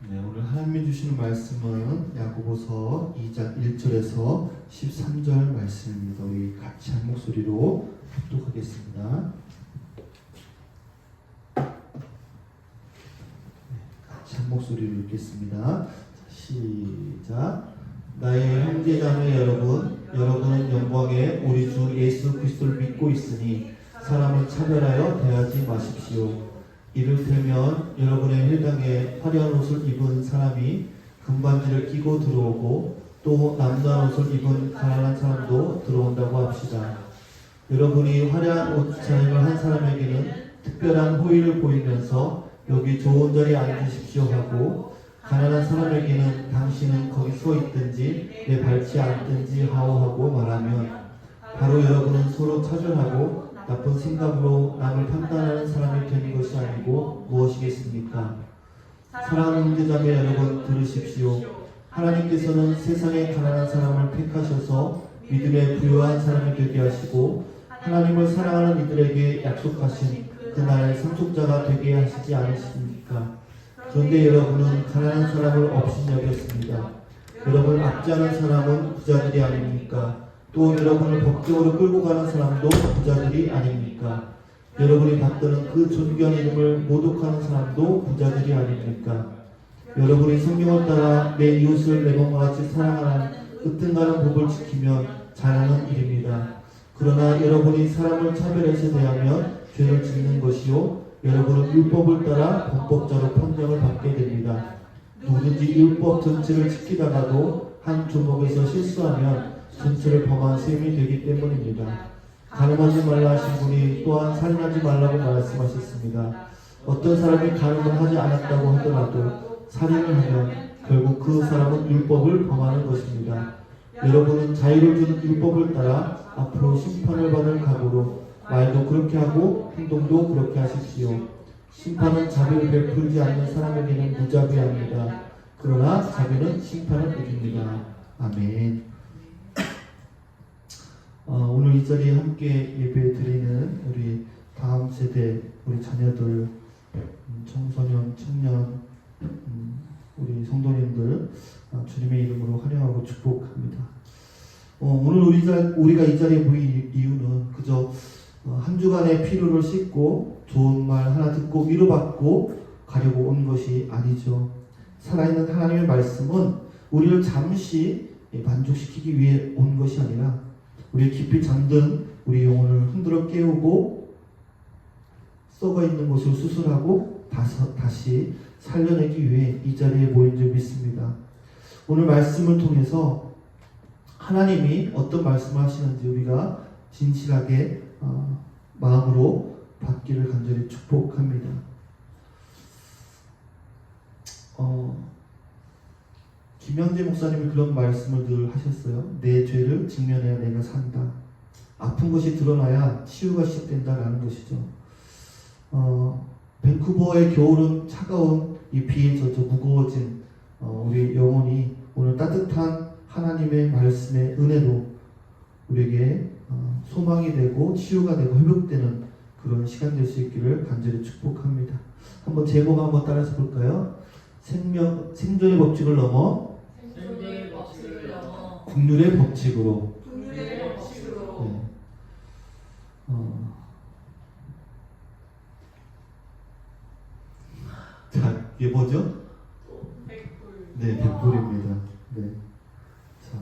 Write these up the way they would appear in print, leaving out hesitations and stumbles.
네, 오늘 하나님이 주시는 말씀은 야고보서 2장 1절에서 13절 말씀입니다. 우리 같이 한 목소리로 합독하겠습니다. 같이 한 목소리로 읽겠습니다. 시작. 나의 형제자매 여러분, 여러분은 영광의 우리 주 예수 그리스도를 믿고 있으니 사람을 차별하여 대하지 마십시오. 이를테면 여러분의 회당에 화려한 옷을 입은 사람이 금반지를 끼고 들어오고 또 남다른 옷을 입은 가난한 사람도 들어온다고 합시다. 여러분이 화려한 옷 차림을 한 사람에게는 특별한 호의를 보이면서 여기 좋은 자리에 앉으십시오 하고, 가난한 사람에게는 당신은 거기 서 있든지 내 밟지 않든지 하오하고 말하면 바로 여러분은 서로 차별하고 나쁜 생각으로 남을 판단하는 사람이 되는 것이 아니고 무엇이겠습니까? 사랑하는 형제자매 여러분, 들으십시오. 하나님께서는 세상에 가난한 사람을 택하셔서 믿음에 부유한 사람이 되게 하시고 하나님을 사랑하는 이들에게 약속하신 그날 상속자가 되게 하시지 않으십니까? 그런데 여러분은 가난한 사람을 업신여겼습니다. 여러분을 압제하는 사람은 부자들이 아닙니까? 또 여러분을 법적으로 끌고 가는 사람도 부자들이 아닙니까? 여러분이 받드는 그 존귀한 이름을 모독하는 사람도 부자들이 아닙니까? 여러분이 성경을 따라 내 이웃을 내 몸과 같이 사랑하는 으뜸가는 법을 지키면 잘하는 일입니다. 그러나 여러분이 사람을 차별해서 대하면 죄를 짓는 것이요, 여러분은 율법을 따라 범법자로 판정을 받게 됩니다. 누구든지 율법 전체를 지키다가도 한 조목에서 실수하면 전체를 범한 셈이 되기 때문입니다. 간음하지 말라 하신 분이 또한 살인하지 말라고 말씀하셨습니다. 어떤 사람이 간음을 하지 않았다고 하더라도 살인을 하면 결국 그 사람은 율법을 범하는 것입니다. 여러분은 자유를 주는 율법을 따라 앞으로 심판을 받을 각오로 말도 그렇게 하고 행동도 그렇게 하십시오. 심판은 자비를 베풀지 않는 사람에게는 무자비합니다. 그러나 자비는 심판을 이깁니다. 아멘. 오늘 이 자리에 함께 예배 드리는 우리 다음 세대, 우리 자녀들, 청소년, 청년, 우리 성도님들 주님의 이름으로 환영하고 축복합니다. 오늘 우리가 이 자리에 모인 이유는 그저 한 주간의 피로를 씻고 좋은 말 하나 듣고 위로받고 가려고 온 것이 아니죠. 살아있는 하나님의 말씀은 우리를 잠시 만족시키기 위해 온 것이 아니라 우리 깊이 잠든 우리 영혼을 흔들어 깨우고 썩어있는 것을 수술하고 다시 살려내기 위해 이 자리에 모인 줄 믿습니다. 오늘 말씀을 통해서 하나님이 어떤 말씀을 하시는지 우리가 진실하게 마음으로 받기를 간절히 축복합니다. 김영재 목사님이 그런 말씀을 늘 하셨어요. 내 죄를 직면해야 내가 산다. 아픈 것이 드러나야 치유가 시작된다라는 것이죠. 밴쿠버의 겨울은 차가운 이 비에 젖어 무거워진 우리 영혼이 오늘 따뜻한 하나님의 말씀의 은혜로 우리에게 소망이 되고 치유가 되고 회복되는 그런 시간 될 수 있기를 간절히 축복합니다. 한번 제목 한번 따라서 볼까요? 생존의 법칙을 넘어 국률의 법칙으로. 네. 자, 이게 뭐죠? 네, 백불입니다. 네. 자,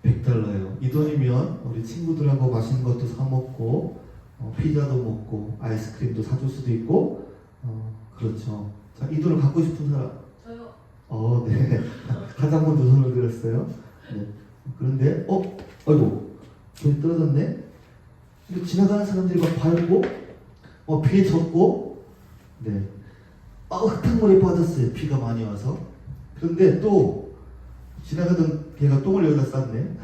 $100예요. 이 돈이면 우리 친구들하고 맛있는 것도 사 먹고, 피자도 먹고, 아이스크림도 사줄 수도 있고, 그렇죠. 자, 이 돈을 갖고 싶은 사람? 저요. 네. 가장 먼저 손을 들었어요. 네. 그런데, 아이고, 돈이 떨어졌네? 근데 지나가는 사람들이 막 밟고, 비에 젖고, 네. 흙탕물에 빠졌어요. 비가 많이 와서. 그런데 또, 지나가던 걔가 똥을 여기다 쌌네.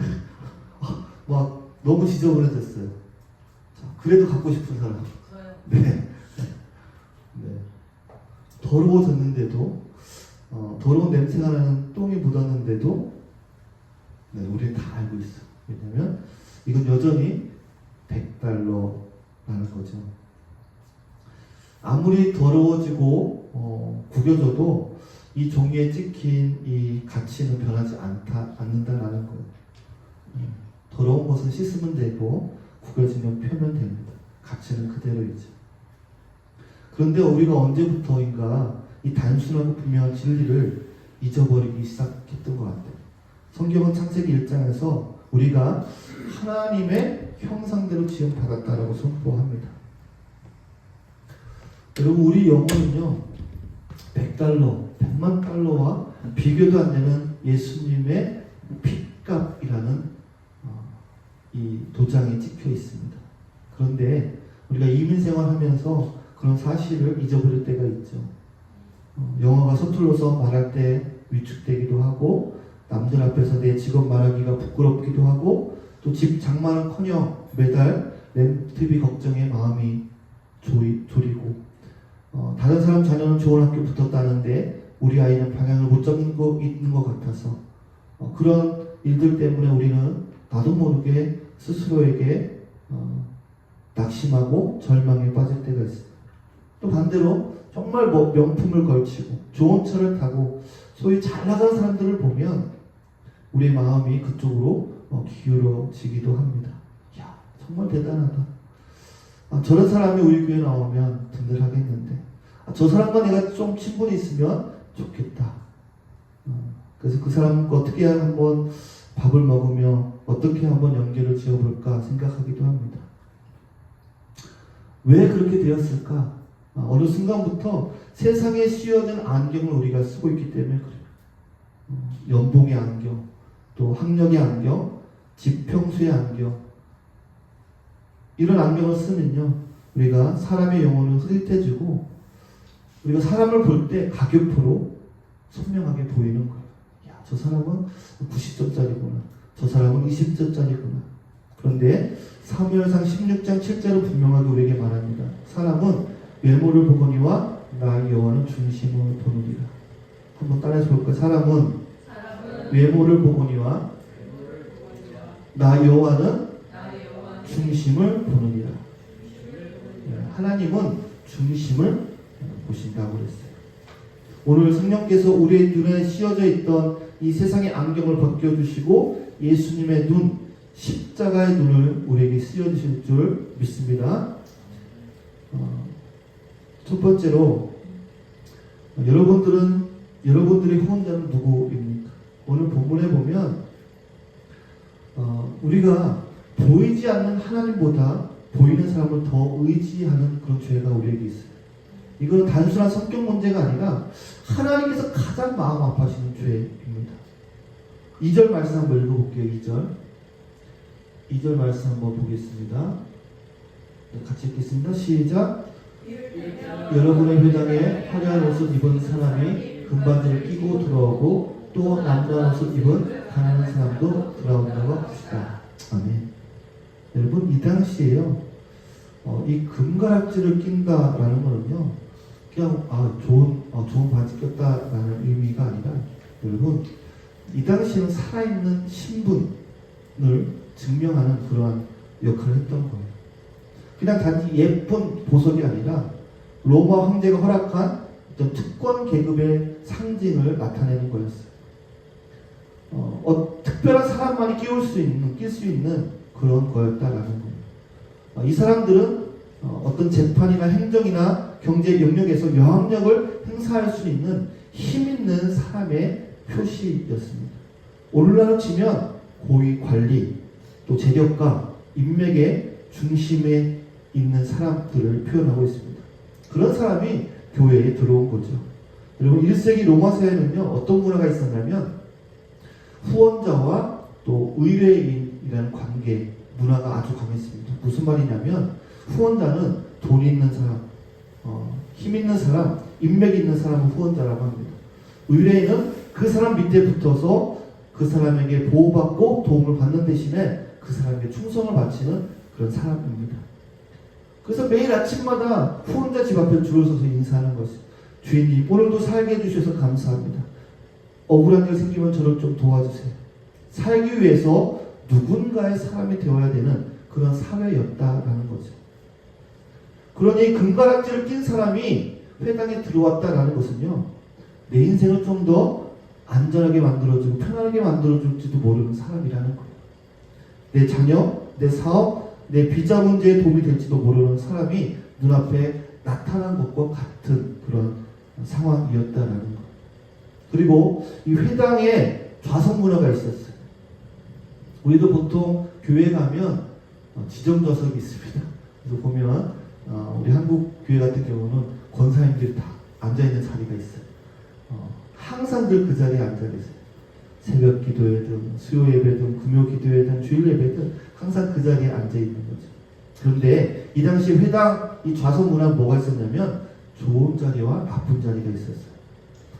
막, 너무 지저분해졌어요. 자, 그래도 갖고 싶은 사람? 저요. 네. 네. 더러워졌는데도, 더러운 냄새가 나는 똥이 묻었는데도, 네, 우리는 다 알고 있어. 왜냐면, 이건 여전히 $100라는 거죠. 아무리 더러워지고 구겨져도 이 종이에 찍힌 이 가치는 변하지 않는다라는 거예요. 더러운 것은 씻으면 되고 구겨지면 펴면 됩니다. 가치는 그대로이죠. 그런데 우리가 언제부터인가 이 단순하고 분명한 진리를 잊어버리기 시작했던 것 같아요. 성경은 창세기 1장에서 우리가 하나님의 형상대로 지음받았다라고 선포합니다. 여러분, 우리 영혼은요, $100, 100만 달러와 비교도 안 되는 예수님의 핏값이라는 이 도장에 찍혀 있습니다. 그런데 우리가 이민생활하면서 그런 사실을 잊어버릴 때가 있죠. 영어가 서툴러서 말할 때 위축되기도 하고, 남들 앞에서 내 직업 말하기가 부끄럽기도 하고, 또 집 장만은커녕 매달 렌트비 걱정에 마음이 졸이고, 다른 사람 자녀는 좋은 학교 붙었다는데 우리 아이는 방향을 못 잡는 거 있는 것 같아서 그런 일들 때문에 우리는 나도 모르게 스스로에게 낙심하고 절망에 빠질 때가 있습니다. 또 반대로 정말 명품을 걸치고 좋은 차를 타고 소위 잘 나가는 사람들을 보면 우리의 마음이 그쪽으로 기울어지기도 합니다. 야, 정말 대단하다. 저런 사람이 우리 교회에 나오면 든든하겠는데, 저 사람과 내가 좀 친분이 있으면 좋겠다. 그래서 그 사람과 어떻게 한번 밥을 먹으며 어떻게 한번 연결을 지어볼까 생각하기도 합니다. 왜 그렇게 되었을까? 어느 순간부터 세상에 씌워진 안경을 우리가 쓰고 있기 때문에 그래요. 연봉의 안경, 또 학력의 안경, 지평수의 안경, 이런 안경을 쓰면요, 우리가 사람의 영혼을 흐릿해지고 우리가 사람을 볼 때 가격표로 선명하게 보이는 거예요. 야, 저 사람은 90점짜리구나. 저 사람은 20점짜리구나. 그런데 사무엘상 16장 7절은 분명하게 우리에게 말합니다. 사람은 외모를 보거니와 나 여호와는 중심을 보느니라. 한번 따라해서 볼까요? 사람은 외모를 보거니와 나 여호와는 중심을 보느니라. 하나님은 중심을 보신다고 그랬어요. 오늘 성령께서 우리의 눈에 씌어져 있던 이 세상의 안경을 벗겨주시고 예수님의 눈, 십자가의 눈을 우리에게 씌워주실 줄 믿습니다. 첫 번째로, 여러분들의 후원자는 누구입니까? 오늘 본문에 보면 우리가 보이지 않는 하나님보다 보이는 사람을 더 의지하는 그런 죄가 우리에게 있어요. 이건 단순한 성격 문제가 아니라 하나님께서 가장 마음 아파하시는 죄입니다. 2절 말씀 한번 읽어볼게요. 2절 말씀 한번 보겠습니다. 같이 읽겠습니다. 시작. 여러분의 회당에 화려한 옷을 입은 사람이 금반지를 끼고 들어오고 또 남다른 옷을 입은 가난한 사람도 들어온다고 합시다. 아멘. 여러분, 이 당시에요, 이 금가락지를 낀다라는 거는요, 그냥 좋은 바지 꼈다라는 의미가 아니라, 여러분, 이 당시에는 살아있는 신분을 증명하는 그러한 역할을 했던 거예요. 그냥 단지 예쁜 보석이 아니라 로마 황제가 허락한 어떤 특권 계급의 상징을 나타내는 거였어요. 특별한 사람만이 낄 수 있는 그런 거였다라는 거예요. 이 사람들은 어떤 재판이나 행정이나 경제 영역에서 영향력을 행사할 수 있는 힘 있는 사람의 표시였습니다. 오늘날로 치면 고위 관리, 또 재력가, 인맥의 중심에 있는 사람들을 표현하고 있습니다. 그런 사람이 교회에 들어온 거죠. 여러분, 1세기 로마 사회는요, 어떤 문화가 있었냐면 후원자와 또 의뢰인이라는 관계 문화가 아주 강했습니다. 무슨 말이냐면 후원자는 돈 있는 사람, 힘 있는 사람, 인맥 있는 사람을 후원자라고 합니다. 의뢰인은 그 사람 밑에 붙어서 그 사람에게 보호받고 도움을 받는 대신에 그 사람에게 충성을 바치는 그런 사람입니다. 그래서 매일 아침마다 후원자 집 앞에 줄을 서서 인사하는 것이, 주인님 오늘도 살게 해주셔서 감사합니다. 억울한 일 생기면 저를 좀 도와주세요. 살기 위해서 누군가의 사람이 되어야 되는 그런 사회였다라는 거죠. 그러니 금가락지를 낀 사람이 회당에 들어왔다라는 것은요, 내 인생을 좀 더 안전하게 만들어주고 편안하게 만들어줄지도 모르는 사람이라는 거예요. 내 자녀, 내 사업, 내 비자 문제에 도움이 될지도 모르는 사람이 눈앞에 나타난 것과 같은 그런 상황이었다라는 것. 그리고 이 회당에 좌석 문화가 있었어요. 우리도 보통 교회 가면 지정 좌석이 있습니다. 그래서 보면 우리 한국 교회 같은 경우는 권사님들이 다 앉아있는 자리가 있어요. 항상 그 자리에 앉아 계세요. 새벽 기도회든 수요 예배든 금요 기도회든 주일 예배든 항상 그 자리에 앉아 있는 거죠. 그런데 이 당시 회당 이 좌석 문화는 뭐가 있었냐면 좋은 자리와 나쁜 자리가 있었어요.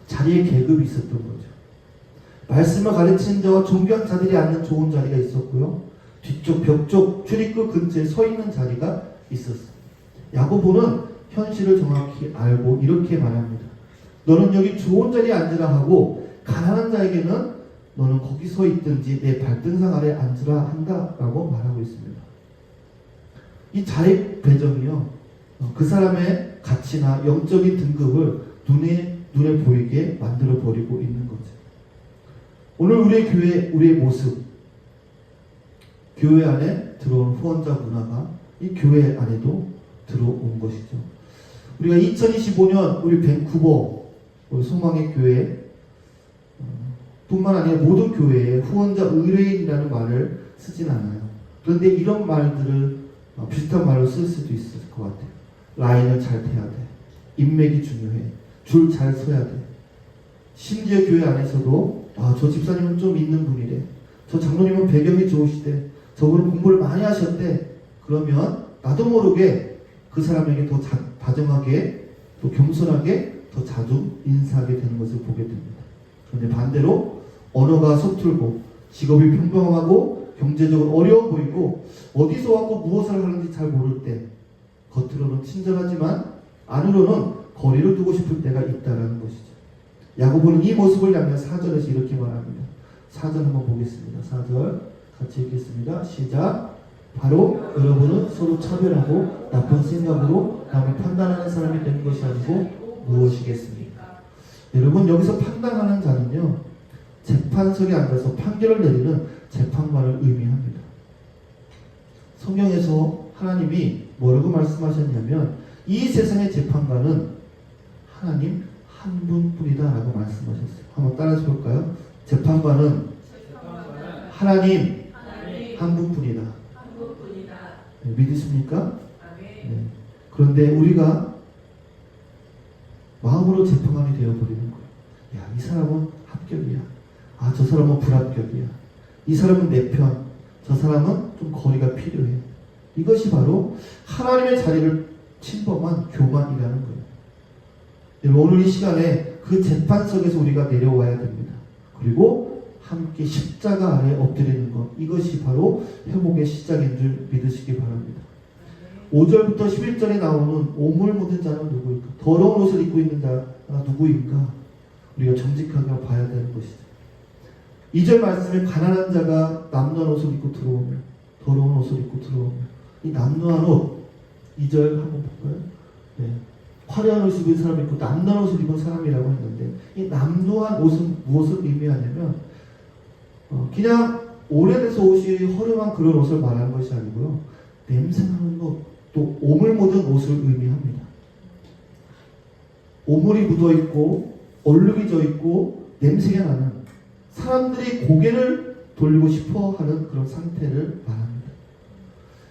자리에 계급이 있었던 거죠. 말씀을 가르치는 자와 존귀한 자들이 앉는 좋은 자리가 있었고요. 뒤쪽 벽 쪽 출입구 근처에 서 있는 자리가 있었어요. 야고보는 현실을 정확히 알고 이렇게 말합니다. 너는 여기 좋은 자리에 앉으라 하고 가난한 자에게는 너는 거기 서 있든지 내 발등상 아래 앉으라 한다라고 말하고 있습니다. 이 자리 배정이요, 그 사람의 가치나 영적인 등급을 눈에 보이게 만들어 버리고 있는 거죠. 오늘 우리의 교회, 우리의 모습, 교회 안에 들어온 후원자 문화가 이 교회 안에도 들어온 것이죠. 우리가 2025년 우리 밴쿠버 우리 소망의 교회 뿐만 아니라 모든 교회에 후원자 의뢰인이라는 말을 쓰진 않아요. 그런데 이런 말들을 비슷한 말로 쓸 수도 있을 것 같아요. 라인을 잘 태야 돼. 인맥이 중요해. 줄 잘 서야 돼. 심지어 교회 안에서도 저 집사님은 좀 있는 분이래. 저 장로님은 배경이 좋으시대. 저분은 공부를 많이 하셨대. 그러면 나도 모르게 그 사람에게 더 다정하게 또 겸손하게 더 자주 인사하게 되는 것을 보게 됩니다. 그런데 반대로 언어가 서툴고 직업이 평범하고 경제적으로 어려워 보이고 어디서 왔고 무엇을 하는지 잘 모를 때 겉으로는 친절하지만 안으로는 거리를 두고 싶을 때가 있다는 것이죠. 야고보는 이 모습을 향해 4절에서 이렇게 말합니다. 4절 한번 보겠습니다. 4절 같이 읽겠습니다. 시작. 바로 여러분은 서로 차별하고 나쁜 생각으로 남을 판단하는 사람이 되는 것이 아니고 무엇이겠습니까? 여러분, 여기서 판단하는 자는요, 재판석에 앉아서 판결을 내리는 재판관을 의미합니다. 성경에서 하나님이 뭐라고 말씀하셨냐면 이 세상의 재판관은 하나님 한 분뿐이다 라고 말씀하셨어요. 한번 따라서 볼까요? 재판관은 하나님 한 분뿐이다. 네, 믿으십니까? 네. 그런데 우리가 마음으로 재판관이 되어버리는 거예요. 야, 이 사람은 합격이야. 저 사람은 불합격이야. 이 사람은 내 편. 저 사람은 좀 거리가 필요해. 이것이 바로 하나님의 자리를 침범한 교만이라는 거예요. 여러분, 오늘 이 시간에 그 재판석에서 우리가 내려와야 됩니다. 그리고 함께 십자가 아래 엎드리는 것, 이것이 바로 회복의 시작인 줄 믿으시기 바랍니다. 5절부터 11절에 나오는 오물 묻은 자는 누구일까? 더러운 옷을 입고 있는 자가 누구일까? 우리가 정직하게 봐야 되는 것이죠. 2절 말씀에 가난한 자가 남루한 옷을 입고 들어오면, 더러운 옷을 입고 들어오면, 이 남루한 옷, 2절 한번 볼까요? 네. 화려한 옷을 입은 사람이 있고 남루한 옷을 입은 사람이라고 했는데, 이 남루한 옷은 무엇을 의미하냐면 그냥 오래돼서 옷이 허름한 그런 옷을 말하는 것이 아니고요, 냄새나는 옷, 또 오물 묻은 옷을 의미합니다. 오물이 묻어있고 얼룩이 져있고 냄새가 나는, 사람들이 고개를 돌리고 싶어하는 그런 상태를 말합니다.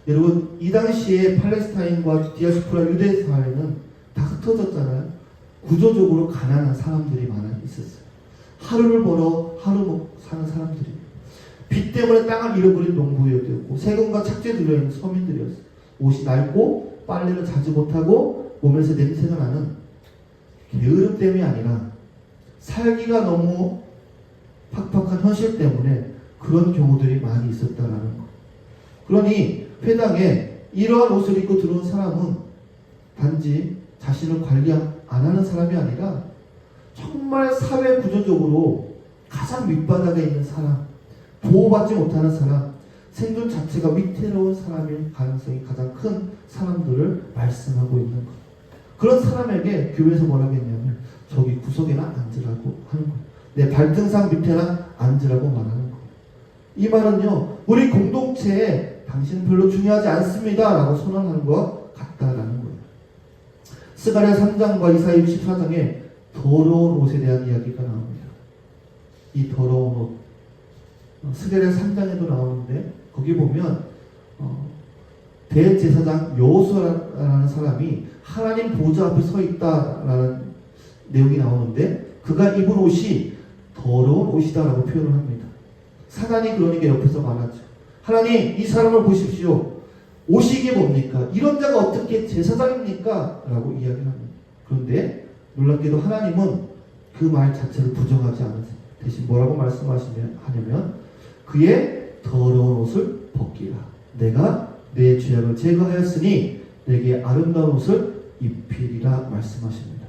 여러분, 이 당시에 팔레스타인과 디아스포라 유대 사회는 다 흩어졌잖아요. 구조적으로 가난한 사람들이 많아 있었어요. 하루를 벌어 하루 사는 사람들이, 빚 때문에 땅을 잃어버린 농부였고 세금과 착취에 들려있는 서민들이었어요. 옷이 낡고 빨래를 자주 못하고 몸에서 냄새가 나는 게으름 때문이 아니라 살기가 너무 팍팍한 현실 때문에 그런 경우들이 많이 있었다라는 거. 그러니 회당에 이러한 옷을 입고 들어온 사람은 단지 자신을 관리 안 하는 사람이 아니라 정말 사회 구조적으로 가장 밑바닥에 있는 사람, 보호받지 못하는 사람, 생존 자체가 위태로운 사람일 가능성이 가장 큰 사람들을 말씀하고 있는 거예요. 그런 사람에게 교회에서 뭐라고 했냐면 저기 구석에나 앉으라고 하는 거예요. 내 발등상 밑에나 앉으라고 말하는 거예요. 이 말은요, 우리 공동체에 당신은 별로 중요하지 않습니다 라고 선언하는 것 같다라는 거예요. 스가랴 3장과 이사야 64장에 더러운 옷에 대한 이야기가 나옵니다. 이 더러운 옷, 스가랴 3장에도 나오는데 거기 보면 대제사장 여호수아라는 사람이 하나님 보좌 앞에 서 있다라는 내용이 나오는데 그가 입은 옷이 더러운 옷이다라고 표현을 합니다. 사단이 그러니까 옆에서 말하죠. 하나님, 이 사람을 보십시오. 옷이 이게 뭡니까? 이런 자가 어떻게 제사장입니까? 라고 이야기를 합니다. 그런데 놀랍게도 하나님은 그 말 자체를 부정하지 않으세요. 대신 뭐라고 말씀하시냐면 그의 더러운 옷을 벗기라. 내가 내 죄악을 제거하였으니 내게 아름다운 옷을 입히리라 말씀하십니다.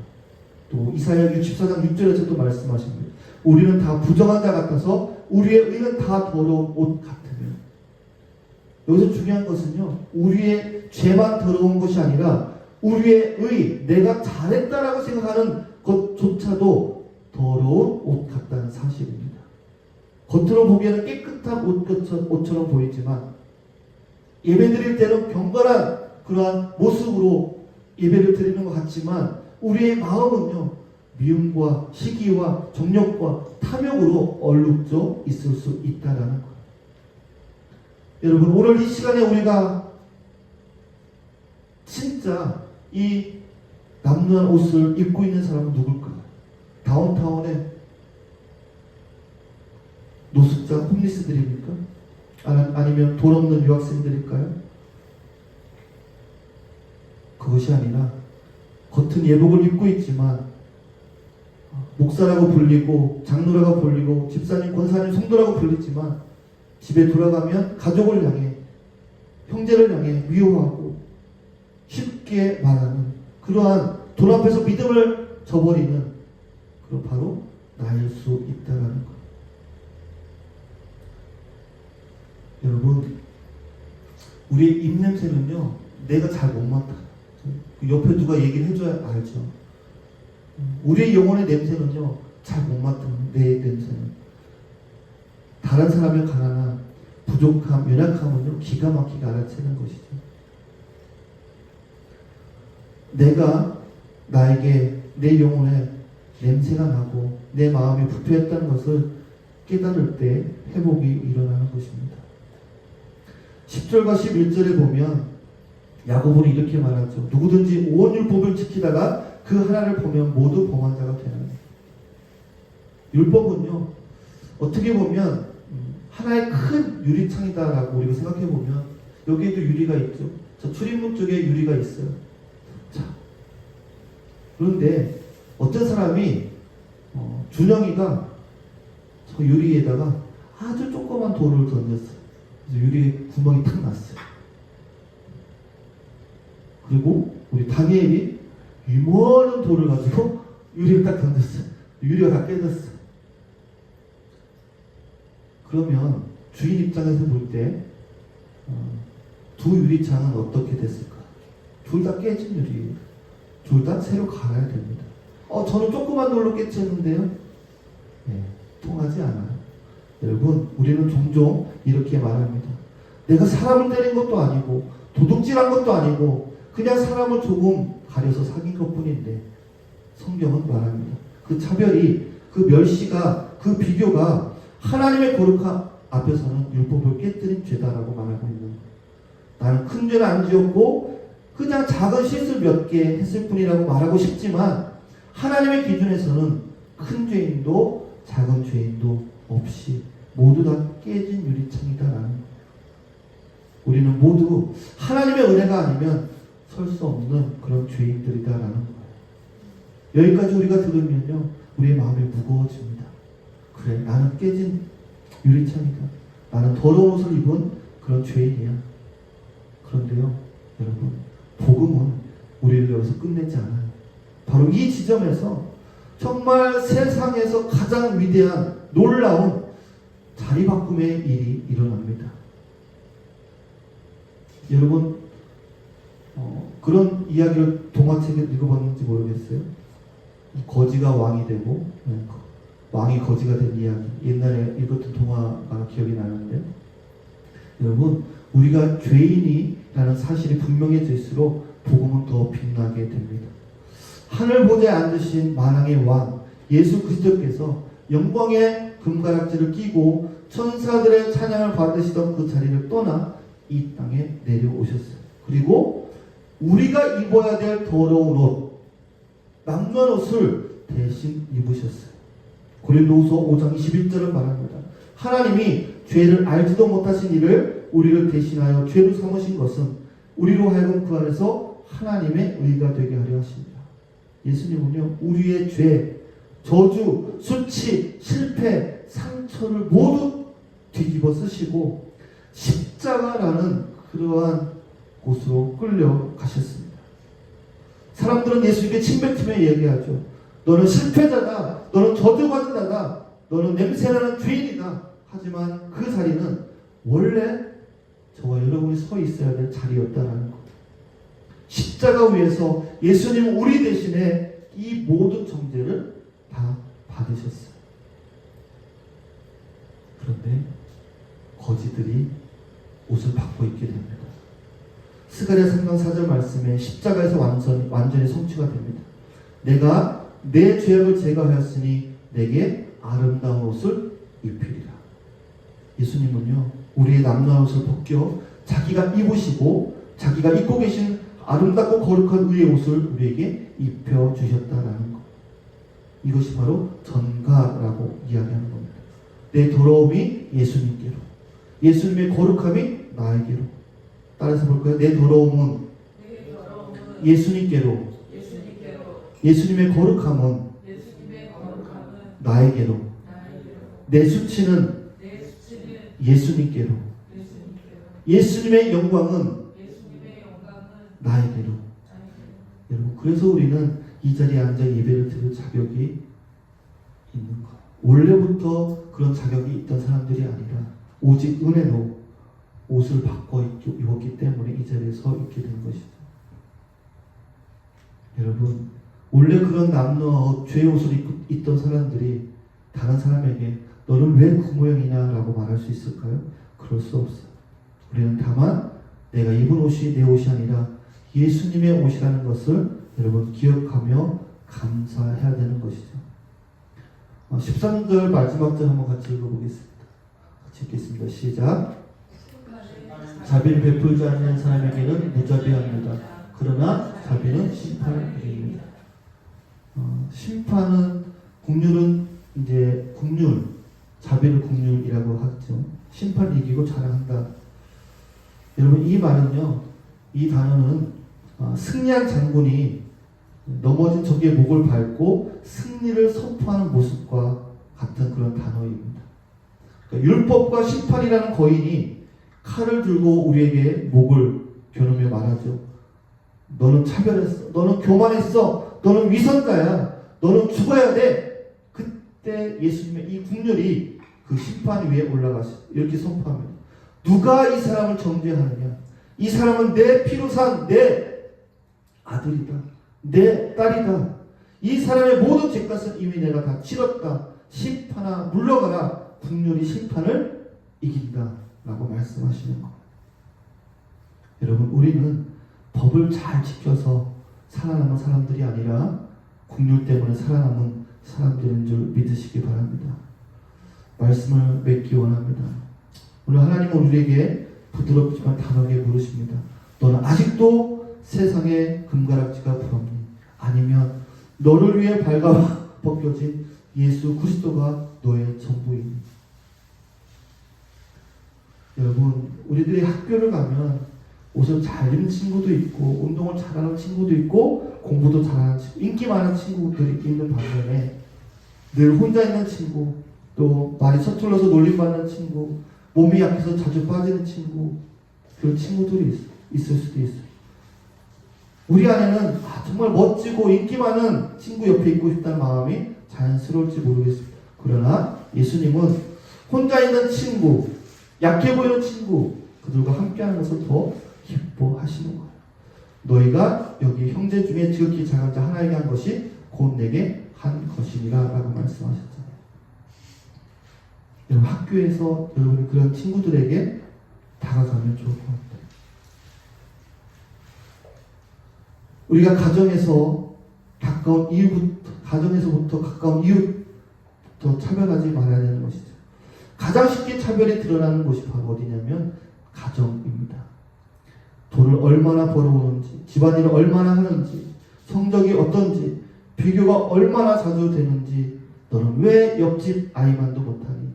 또 이사야 64장 6절에서도 말씀하십니다. 우리는 다 부정한 자 같아서 우리의 의는 다 더러운 옷 같으며. 여기서 중요한 것은요, 우리의 죄만 더러운 것이 아니라 우리의 의, 내가 잘했다라고 생각하는 것조차도 더러운 옷 같다는 사실입니다. 겉으로 보기에는 깨끗한 옷처럼 보이지만 예배드릴 때는 경건한 그러한 모습으로 예배를 드리는 것 같지만 우리의 마음은요, 미움과 시기와 정욕과 탐욕으로 얼룩져 있을 수 있다라는 거예요. 여러분, 오늘 이 시간에 우리가 진짜 이 남루한 옷을 입고 있는 사람은 누굴까요? 다운타운의 노숙자, 홈리스들입니까? 아니면 돈 없는 유학생들일까요? 그것이 아니라 겉은 예복을 입고 있지만 목사라고 불리고 장로라고 불리고 집사님, 권사님, 성도라고 불리지만 집에 돌아가면 가족을 향해, 형제를 향해 미워하고 쉽게 말하는 그러한 돈 앞에서 믿음을 저버리는 그 바로 나일 수 있다라는 것. 여러분, 우리의 입냄새는요, 내가 잘 못 맡아요. 옆에 누가 얘기를 해줘야 알죠. 우리의 영혼의 냄새는요, 잘 못 맡아요. 내 냄새는. 다른 사람의 가난함, 부족함, 연약함은요, 기가 막히게 알아채는 것이죠. 내가 나에게 내 영혼에 냄새가 나고 내 마음이 부패했다는 것을 깨달을 때 회복이 일어나는 것입니다. 10절과 11절에 보면 야고보는 이렇게 말하죠. 누구든지 온 율법을 지키다가 그 하나를 보면 모두 범한 자가 되나니. 율법은요, 어떻게 보면 하나의 큰 유리창이다라고 우리가 생각해 보면 여기에도 유리가 있죠. 저 출입문 쪽에 유리가 있어요. 자, 그런데 어떤 사람이 준영이가 저 유리에다가 아주 조그만 돌을 던졌어요. 그래서 유리에 구멍이 탁 났어요. 그리고 우리 다니엘이 유머는 돌을 가지고 유리를 딱 던졌어요. 유리가 다 깨졌어요. 그러면 주인 입장에서 볼 때 두 유리창은 어떻게 됐을까? 둘 다 깨진 유리예요. 둘 다 새로 갈아야 됩니다. 저는 조그만 돌로 깨쳤는데요. 네, 통하지 않아요. 여러분, 우리는 종종 이렇게 말합니다. 내가 사람을 때린 것도 아니고 도둑질한 것도 아니고 그냥 사람을 조금 가려서 사귄 것뿐인데 성경은 말합니다. 그 차별이, 그 멸시가, 그 비교가 하나님의 거룩함 앞에서는 율법을 깨뜨린 죄다라고 말하고 있는 거예요. 나는 큰 죄는 안 지었고 그냥 작은 실수 몇 개 했을 뿐이라고 말하고 싶지만 하나님의 기준에서는 큰 죄인도 작은 죄인도 없이 모두 다 깨진 유리창이다라는 거예요. 우리는 모두 하나님의 은혜가 아니면 설 수 없는 그런 죄인들이다라는 거예요. 여기까지 우리가 들으면요, 우리의 마음이 무거워집니다. 그래, 나는 깨진 유리창이다. 나는 더러운 옷을 입은 그런 죄인이야. 그런데요, 여러분, 복음은 우리를 여기서 끝내지 않아요. 바로 이 지점에서 정말 세상에서 가장 위대한 놀라운 자리바꿈의 일이 일어납니다. 여러분 그런 이야기를 동화책에 읽어봤는지 모르겠어요. 거지가 왕이 되고 왕이 거지가 된 이야기, 옛날에 읽었던 동화가 기억이 나는데, 여러분 우리가 죄인이라는 사실이 분명해질수록 복음은 더 빛나게 됩니다. 하늘 보좌에 앉으신 만왕의 왕 예수 그리스도께서 영광의 금가락지를 끼고 천사들의 찬양을 받으시던 그 자리를 떠나 이 땅에 내려오셨어요. 그리고 우리가 입어야 될 더러운 옷, 남루한 옷을 대신 입으셨어요. 고린도후서 5장 21절을 말합니다. 하나님이 죄를 알지도 못하신 이를 우리를 대신하여 죄로 삼으신 것은 우리로 하여금 그 안에서 하나님의 의가 되게 하려 하십니다. 예수님은요, 우리의 죄, 저주, 수치, 실패, 상처를 모두 뒤집어 쓰시고 십자가라는 그러한 곳으로 끌려가셨습니다. 사람들은 예수님께 침뱉으며 얘기하죠. 너는 실패자다. 너는 저주받은 자다. 너는 냄새나는 죄인이다. 하지만 그 자리는 원래 저와 여러분이 서 있어야 될 자리였다라는 것. 십자가 위에서 예수님은 우리 대신에 이 모든 정죄를 다 받으셨어요. 그런데 거지들이 옷을 바꿔 입게 됩니다. 스가랴 3장 4절 말씀에 십자가에서 완전히 성취가 됩니다. 내가 내 죄악을 제거하였으니 내게 아름다운 옷을 입히리라. 예수님은요, 우리의 남루한 옷을 벗겨 자기가 입으시고 자기가 입고 계신 아름답고 거룩한 의의 옷을 우리에게 입혀주셨다라는 것. 이것이 바로 전가라고 이야기하는 겁니다. 내 더러움이 예수님께로, 예수님의 거룩함이 나에게로. 따라서 볼까요? 내 더러움은 예수님께로, 예수님의 거룩함은 나에게로, 내 수치는 예수님께로, 예수님의 영광은 나에게로. 여러분, 그래서 우리는 이 자리에 앉아 예배를 드릴 자격이 있는 거예요. 원래부터 그런 자격이 있던 사람들이 아니라 오직 은혜로 옷을 바꿔 입었기 때문에 이 자리에 서 있게 된 것이죠. 여러분, 원래 그런 남루한 죄의 옷을 입고 있던 사람들이 다른 사람에게 너는 왜 그 모양이냐라고 말할 수 있을까요? 그럴 수 없어요. 우리는 다만 내가 입은 옷이 내 옷이 아니라 예수님의 옷이라는 것을 여러분 기억하며 감사해야 되는 것이죠. 13절 마지막 절 한번 같이 읽어보겠습니다. 같이 읽겠습니다. 시작. 자비를 베풀지 않는 사람에게는 무자비합니다. 그러나 자비는 심판을 이깁니다. 심판은, 국률은 이제 국률, 자비를 국률이라고 하죠. 심판을 이기고 자랑한다. 여러분, 이 말은요, 이 단어는 승리한 장군이 넘어진 적의 목을 밟고 승리를 선포하는 모습과 같은 그런 단어입니다. 그러니까 율법과 심판이라는 거인이 칼을 들고 우리에게 목을 겨누며 말하죠. 너는 차별했어. 너는 교만했어. 너는 위선자야. 너는 죽어야 돼. 그때 예수님의 이 국률이 그 심판 위에 올라가서 이렇게 선포합니다. 누가 이 사람을 정죄하느냐? 이 사람은 내 피로 산 내 아들이다. 내 딸이다. 이 사람의 모든 죄값은 이미 내가 다 치렀다. 심판아 물러가라. 국률이 심판을 이긴다. 라고 말씀하시는 거예요. 여러분, 우리는 법을 잘 지켜서 살아남은 사람들이 아니라 국률 때문에 살아남은 사람들인 줄 믿으시기 바랍니다. 말씀을 맺기 원합니다. 오늘 하나님은 우리에게 부드럽지만 단호하게 물으십니다. 너는 아직도 세상의 금가락지가 부럽니? 아니면 너를 위해 발가 벗겨진 예수 그리스도가 너의 전부이니? 여러분, 우리들이 학교를 가면 옷을 잘 입는 친구도 있고 운동을 잘하는 친구도 있고 공부도 잘하는 친구, 인기 많은 친구들이 있는 반면에 늘 혼자 있는 친구, 또 말이 서툴러서 놀림받는 친구, 몸이 약해서 자주 빠지는 친구, 그런 친구들이 있을 수도 있어요. 우리 안에는 정말 멋지고 인기 많은 친구 옆에 있고 싶다는 마음이 자연스러울지 모르겠습니다. 그러나 예수님은 혼자 있는 친구, 약해 보이는 친구, 그들과 함께하는 것을 더 기뻐하시는 거예요. 너희가 여기 형제 중에 지극히 작은 자 하나에게 한 것이 곧 내게 한 것이니라 라고 말씀하셨잖아요. 여러분 학교에서 여러분이 그런 친구들에게 다가가면 좋을 것 같아요. 우리가 가정에서부터 가까운 이웃부터 차별하지 말아야 되는 것이죠. 가장 쉽게 차별이 드러나는 곳이 바로 어디냐면 가정입니다. 돈을 얼마나 벌어오는지, 집안일을 얼마나 하는지, 성적이 어떤지, 비교가 얼마나 자주 되는지, 너는 왜 옆집 아이만도 못하니?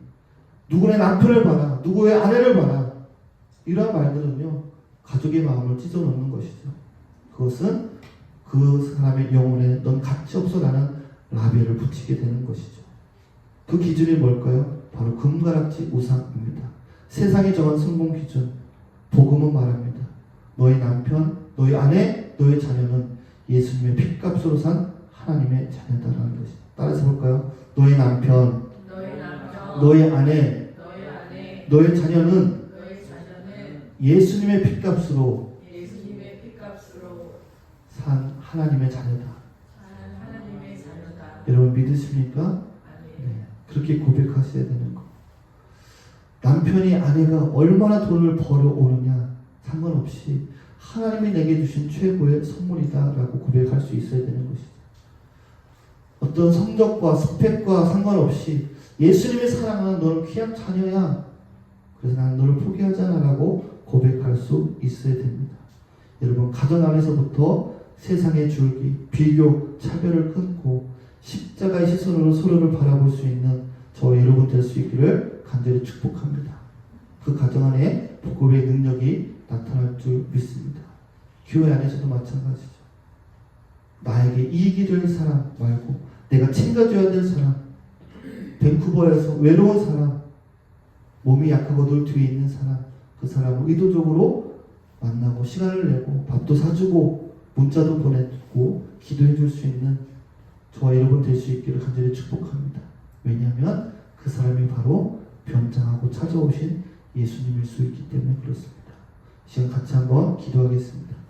누구의 남편을 봐라, 누구의 아내를 봐라. 이러한 말들은요, 가족의 마음을 찢어놓는 것이죠. 그것은 그 사람의 영혼에 넌 가치 없어라는 라벨을 붙이게 되는 것이죠. 그 기준이 뭘까요? 바로 금가락지 우상입니다. 세상이 정한 성공 기준, 복음은 말합니다. 너희 남편, 너희 아내, 너희 자녀는 예수님의 핏값으로 산 하나님의 자녀다라는 것이. 따라서 볼까요? 너희 남편, 너희 아내, 너희 자녀는 예수님의 핏값으로 산 하나님의 자녀다. 여러분 믿으십니까? 네, 그렇게 고백하셔야 되는 거. 남편이 아내가 얼마나 돈을 벌어오느냐 상관없이 하나님이 내게 주신 최고의 선물이다라고 고백할 수 있어야 되는 것이죠. 어떤 성적과 스펙과 상관없이 예수님의 사랑하는 너는 귀한 자녀야. 그래서 나는 너를 포기하지 않아라고 고백할 수 있어야 됩니다. 여러분 가정 안에서부터 세상의 줄기, 비교, 차별을 끊고 십자가의 시선으로 서로를 바라볼 수 있는 저와 여러분 될 수 있기를 간절히 축복합니다. 그 가정 안에 복음의 능력이 나타날 줄 믿습니다. 교회 안에서도 마찬가지죠. 나에게 이익이 될 사람 말고 내가 챙겨줘야 될 사람, 밴쿠버에서 외로운 사람, 몸이 약하고 늘 뒤에 있는 사람, 그 사람을 의도적으로 만나고 시간을 내고 밥도 사주고 문자도 보내고 기도해 줄 수 있는 저와 여러분 될 수 있기를 간절히 축복합니다. 왜냐하면 그 사람이 바로 변장하고 찾아오신 예수님일 수 있기 때문에 그렇습니다. 시간 같이 한번 기도하겠습니다.